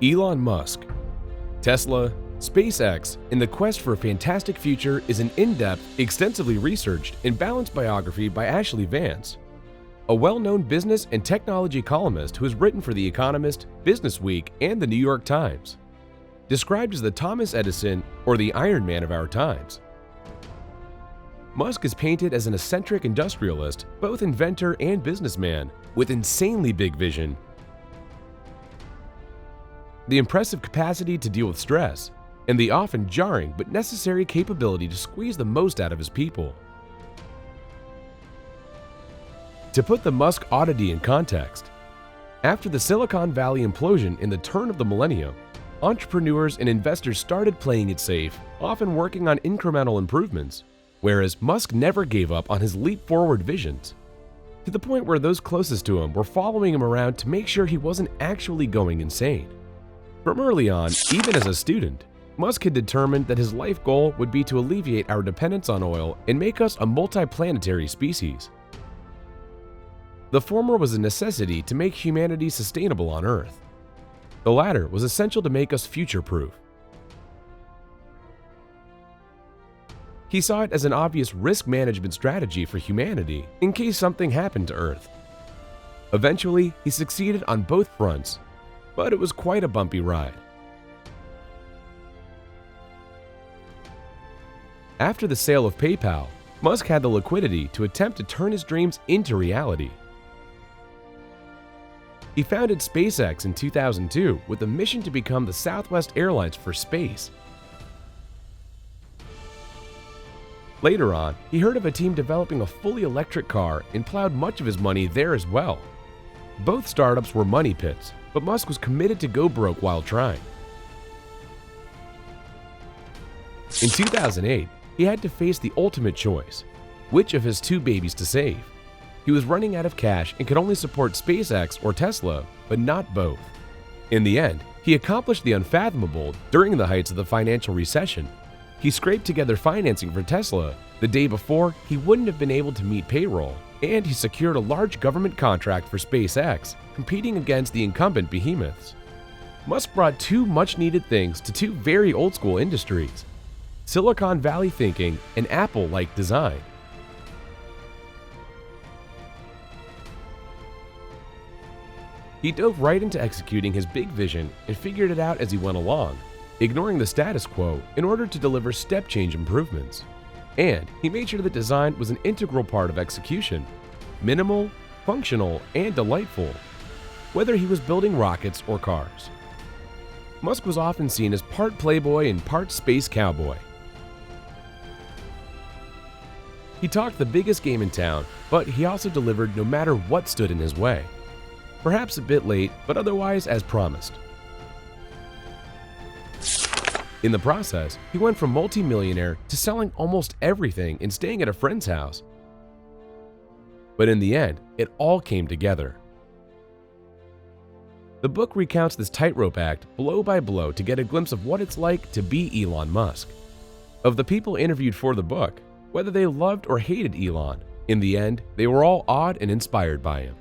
Elon Musk, Tesla, SpaceX, and the quest for a fantastic future is an in-depth, extensively researched, and balanced biography by Ashlee Vance, a well-known business and technology columnist who has written for The Economist, Businessweek, and The New York Times. Described as the Thomas Edison or the Iron Man of our times, Musk is painted as an eccentric industrialist, both inventor and businessman, with insanely big vision, the impressive capacity to deal with stress, and the often jarring but necessary capability to squeeze the most out of his people. To put the Musk oddity in context, after the Silicon Valley implosion in the turn of the millennium, entrepreneurs and investors started playing it safe, often working on incremental improvements, whereas Musk never gave up on his leap-forward visions, to the point where those closest to him were following him around to make sure he wasn't actually going insane. From early on, even as a student, Musk had determined that his life goal would be to alleviate our dependence on oil and make us a multiplanetary species. The former was a necessity to make humanity sustainable on Earth. The latter was essential to make us future-proof. He saw it as an obvious risk management strategy for humanity in case something happened to Earth. Eventually, he succeeded on both fronts, but it was quite a bumpy ride. After the sale of PayPal, Musk had the liquidity to attempt to turn his dreams into reality. He founded SpaceX in 2002 with a mission to become the Southwest Airlines for space. Later on, he heard of a team developing a fully electric car and plowed much of his money there as well. Both startups were money pits, but Musk was committed to go broke while trying. In 2008, he had to face the ultimate choice: which of his two babies to save. He was running out of cash and could only support SpaceX or Tesla, but not both. In the end, he accomplished the unfathomable during the heights of the financial recession. He scraped together financing for Tesla the day before he wouldn't have been able to meet payroll, and he secured a large government contract for SpaceX, competing against the incumbent behemoths. Musk brought two much-needed things to two very old-school industries: Silicon Valley thinking and Apple-like design. He dove right into executing his big vision and figured it out as he went along, ignoring the status quo in order to deliver step-change improvements. And he made sure that design was an integral part of execution: minimal, functional, and delightful, whether he was building rockets or cars. Musk was often seen as part playboy and part space cowboy. He talked the biggest game in town, but he also delivered no matter what stood in his way. Perhaps a bit late, but otherwise as promised. In the process, he went from multi-millionaire to selling almost everything and staying at a friend's house. But in the end, it all came together. The book recounts this tightrope act blow by blow to get a glimpse of what it's like to be Elon Musk. Of the people interviewed for the book, whether they loved or hated Elon, in the end, they were all awed and inspired by him.